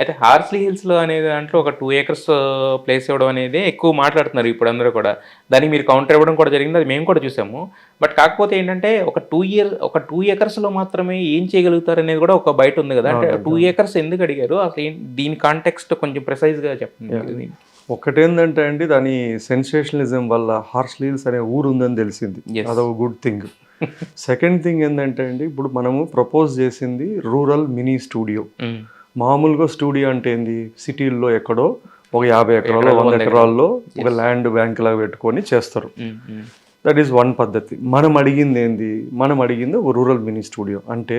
అయితే హార్స్లీ హిల్స్‌లో అనే దాంట్లో ఒక 2 ఏకర్స్ ప్లేస్ ఇవ్వడం అనేది ఎక్కువ మాట్లాడుతున్నారు ఇప్పుడు అందరూ కూడా. దానికి మీరు కౌంటర్ ఇవ్వడం కూడా జరిగింది. అది మేము కూడా చూసాము. బట్ కాకపోతే ఏంటంటే ఒక 2 ఏకర్స్‌లో మాత్రమే ఏం చేయగలుగుతారనేది కూడా ఒక బయట ఉంది కదా! అంటే 2 అవునండి. ఏకర్స్ ఎందుకు అడిగారు? అసలు దీని కాంటెక్స్ట్ కొంచెం ప్రిసైజ్‌గా చెప్పండి. దీనికి. ఒకటేందంటే అండి దాని సెన్సేషనలిజం వల్ల హార్స్లీ హిల్స్ అనే ఊరు ఉందని తెలిసింది. యెస్. అదొక గుడ్ థింగ్. సెకండ్ థింగ్ ఏందంటే అండి ఇప్పుడు మనము ప్రపోజ్ చేసింది రూరల్ మినీ స్టూడియో. హ్మ్. మామూలుగా స్టూడియో అంటే ఏంది సిటీల్లో ఎక్కడో ఒక 50 ఎకరాల్లో ఎకరాలు, 100 100 ఎకరాల్లో ఒక Yes. ల్యాండ్ బ్యాంక్ లాగా పెట్టుకొని చేస్తారు. హ్మ్. హ్మ్. దట్ ఈస్ వన్ పద్ధతి. మనం అడిగింది ఏంది, మనం అడిగింది ఒక రూరల్ మినీ స్టూడియో. అంటే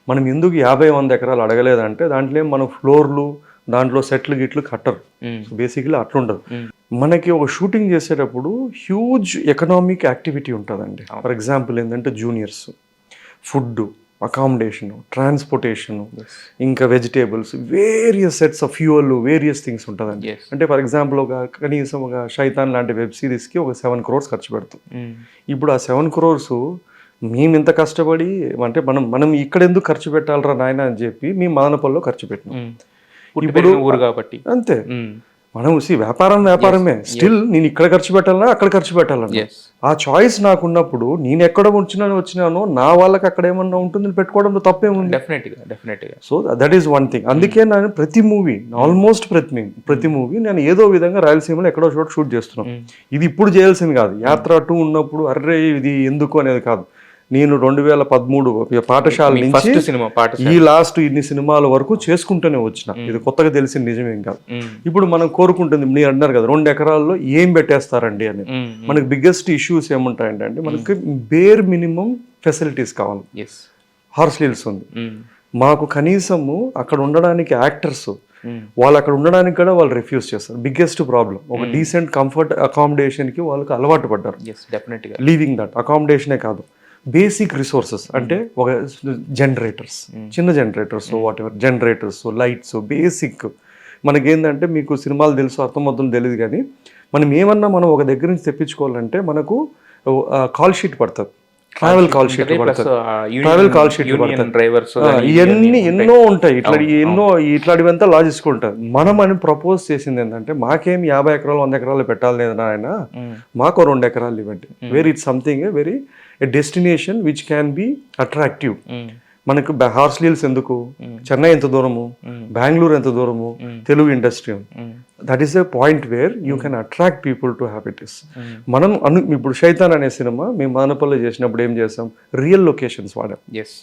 మనం ఎందుకు 50-100 ఎకరాలు అడగలేదంటే దాంట్లో ఏం మనం ఫ్లోర్లు దాంట్లో సెట్లు గిట్లు కట్టరు. హ్మ్. బేసిక్లీ అట్లుండదు. హ్మ్. మనకి ఒక షూటింగ్ చేసేటప్పుడు హ్యూజ్ ఎకనామిక్ యాక్టివిటీ ఉంటుందండి. ఫర్ ఎగ్జాంపుల్ ఏంటంటే జూనియర్స్, ఫుడ్, అకామిడేషను, ట్రాన్స్పోర్టేషను, ఇంకా vegetables, various sets of fuel, various things ఉంటుందండి. Yes. అంటే ఫర్ ఎగ్జాంపుల్ కనీసం ఒక శైతాన్ లాంటి వెబ్ సిరీస్కి ఒక 7 crores ఖర్చు పెడతాం. హ్మ్. ఇప్పుడు ఆ 7 crores మేము ఇంత కష్టపడి అంటే మనం మనం ఇక్కడ ఎందుకు ఖర్చు పెట్టాలరా నాయన అని చెప్పి మేము మదనపల్లిలో ఖర్చు పెట్టినాం. హ్మ్. పుట్టి ఇప్పుడు పెరిగిన ఊరు కాబట్టి. అంతే హ్మ్. మనం వ్యాపారమే. స్టిల్ నేను ఇక్కడ ఖర్చు పెట్టాలన్నా అక్కడ ఖర్చు పెట్టాలన్నా యెస్. ఆ చాయిస్ నాకున్నప్పుడు నేను ఎక్కడ వచ్చినానో నా వాళ్ళకి అక్కడ ఏమన్నా ఉంటుందని పెట్టుకోవడంలో తప్పేముంది. డెఫినెట్‌గా. So that is one thing. అందుకే నేను ప్రతి మూవీ ఆల్మోస్ట్ ప్రతి మూవీ నేను ఏదో విధంగా రాయలసీమలో ఎక్కడో చోట షూట్ చేస్తున్నాను. ఇది ఇప్పుడు చేయాల్సింది కాదు. యాత్ర 2 ఉన్నప్పుడు అర్రే ఇది ఎందుకు అనేది కాదు. నేను 2013 పాఠశాల మీ నుంచి ఫస్ట్ సినిమా పాఠశాల. ఈ లాస్ట్ ఇన్ని సినిమాల వరకు చేసుకుంటూనే వచ్చిన. ఇది కొత్తగా తెలిసిన నిజమేం కాదు. హ్మ్. ఇప్పుడు మనం కోరుకుంటుంది మీరు అన్నారు కదా 2 ఎకరాల్లో ఏం పెట్టేస్తారండి అని. హ్మ్. మనకి బిగ్గెస్ట్ ఇష్యూస్ ఏముంటాయంటే మనకి బేర్ మినిమం ఫెసిలిటీస్ కావాలి. యెస్. హార్స్లీ హిల్స్ ఉంది. హ్మ్. మాకు కనీసము అక్కడ ఉండడానికి యాక్టర్స్ హ్మ్. వాళ్ళు అక్కడ ఉండడానికి కూడా వాళ్ళు రిఫ్యూజ్ చేస్తారు. బిగ్గెస్ట్ ప్రాబ్లం ఒక డీసెంట్ కంఫర్ట్ అకామిడేషన్కి వాళ్ళకి అలవాటు పడ్డారు. యెస్. డెఫినెట్‌గా. లీవింగ్ దట్ అకామిడేషనే కాదు బేసిక్ రిసోర్సెస్ అంటే ఒక జనరేటర్స్, చిన్న generators, what ever generators, lights, basic మనకేంటంటే మీకు సినిమాలు తెలుసు అర్థమవుతుందో తెలియదు కానీ మనం ఒక దగ్గర నుంచి తెప్పించుకోవాలంటే మనకు కాల్ షీట్ పడుతుంది, ట్రావెల్ కాల్ షీట్ పడుతుంది, ట్రావెల్ కాల్ షీట్ పడుతుంది, డ్రైవర్స్ ఇవన్నీ ఎన్నో ఉంటాయి. ఇట్లాంటివంతా లాజిస్టిక్ ఉంటుంది. మనం అని ప్రపోజ్ చేసింది ఏంటంటే మాకేం 50 ఎకరాలు 100 ఎకరాలు పెట్టాలి లేదు నాయన, మాకు 2 ఎకరాలు ఇవ్వండి. Very it's something very a destination which can be attractive. మనకు హార్స్లీ హిల్స్ ఎందుకు, చెన్నై ఎంత దూరము, బెంగళూరు ఎంత దూరము, Telugu industry. That is a point where you can attract people to habitats. మనం ఇప్పుడు శైతాన్ అనే సినిమా మేము మానపల్లి చేసినప్పుడు ఏం చేసాం, రియల్ లొకేషన్స్ వాడాం. Yes.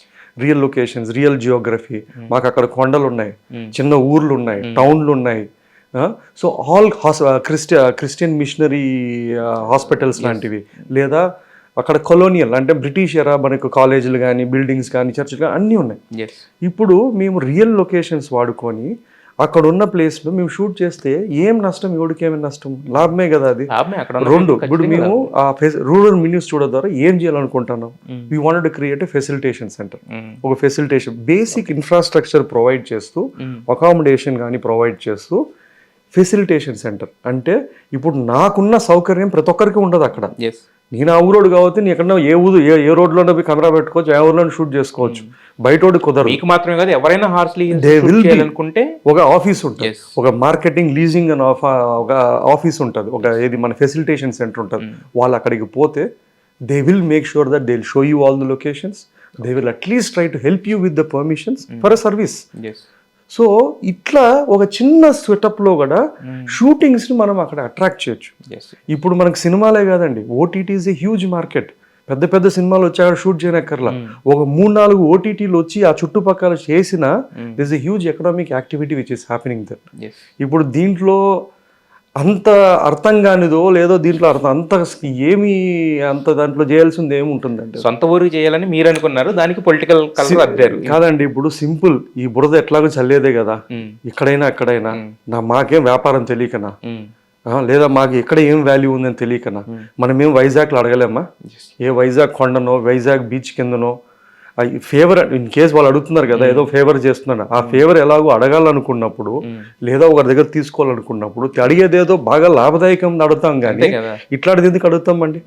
Real locations, real geography. మాకు అక్కడ కొండలు ఉన్నాయి, చిన్న ఊర్లు ఉన్నాయి, టౌన్లు ఉన్నాయి. So all Christian missionary hospitals లాంటివి, లేదా అక్కడ కొలోనియల్ అంటే బ్రిటిష్ ఎరా మనకు కాలేజీలు కానీ బిల్డింగ్స్ కానీ చర్చిలు కానీ అన్నీ ఉన్నాయి. యెస్. ఇప్పుడు మేము రియల్ లొకేషన్స్ వాడుకొని అక్కడ ఉన్న ప్లేస్లో మేము షూట్ చేస్తే ఏం నష్టం, ఎవరికి ఏమైనా నష్టం, లాభమే కదా అది. లాభమే అక్కడ ఉన్న రెండు ఖచ్చితంగా ఇప్పుడు మేము లాభం. ఆ రూరల్ మినీ స్టూడియో ద్వారా ఏం చేయాలనుకుంటున్నాం, we wanted to create a facilitation centre. ఒక ఫెసిలిటేషన్ బేసిక్ ఇన్ఫ్రాస్ట్రక్చర్ ప్రొవైడ్ చేస్తూ అకామిడేషన్ కానీ ప్రొవైడ్ చేస్తూ ఫెసిలిటేషన్ సెంటర్. అంటే ఇప్పుడు నాకున్న సౌకర్యం ప్రతి ఒక్కరికి ఉండదు అక్కడ. యెస్. నేను ఆ ఊరోడు కాబట్టి నీ ఎక్కడ ఏ రోడ్లోనే పోయి కెమెరా పెట్టుకోవచ్చు, ఏ ఊర్లో షూట్ చేసుకోవచ్చు. బయటోడు కుదరదు. మీకు మాత్రమే కాదు ఎవరైనా హార్స్లీ They will be. చేయాలనుకుంటే ఒక ఆఫీస్ ఉంటుంది, Yes. ఒక మార్కెటింగ్ లీజింగ్ అని ఒక ఆఫీస్ ఉంటుంది, ఒక ఏది మన ఫెసిలిటేషన్ సెంటర్ ఉంటుంది. వాళ్ళు అక్కడికి పోతే they will make sure that they will show you all the locations, they will at least try to help you with the permissions for a service. Yes. So ఇట్లా ఒక చిన్న సెటప్లో కూడా షూటింగ్స్ని మనం అక్కడ అట్రాక్ట్ చేయొచ్చు. యెస్. ఇప్పుడు మనకు సినిమాలే కాదండి, OTT is a huge market. పెద్ద పెద్ద సినిమాలు వచ్చాక షూట్ చేయనక్కర్లా, ఒక 3-4 ఓటీటీలు వచ్చి ఆ చుట్టుపక్కల చేసిన this a huge economic activity which is happening there. Yes. ఇప్పుడు దీంట్లో అంత అర్థం కానిదో లేదో దీంట్లో అంత దాంట్లో చేయాల్సింది ఏముంటుందంటే, సొంత ఊరికి చేయాలని మీరు అనుకున్నారు, దానికి పొలిటికల్ కలర్ అద్దారు. కాదండి. ఇప్పుడు సింపుల్ ఈ బురద ఎట్లాగో చల్లేదే కదా, ఎక్కడైనా మాకేం వ్యాపారం తెలియకనా, లేదా మాకు ఎక్కడ ఏం వాల్యూ ఉందని తెలియకనా మనం ఏం వైజాగ్లో అడగలేమా, ఏ వైజాగ్ కొండనో వైజాగ్ బీచ్ కిందనో ఫేవర్ ఇన్ కేస్ వాళ్ళు అడుగుతున్నారు కదా, ఏదో ఫేవర్ చేస్తున్నాడు, ఆ ఫేవర్ ఎలాగో అడగాలనుకున్నప్పుడు లేదా ఒకరి దగ్గర తీసుకోవాలనుకున్నప్పుడు అడిగేదేదో బాగా లాభదాయకం అడుగుతాం కానీ కదా. ఇట్లాంటిది ఎందుకు అడుగుతాం అండి.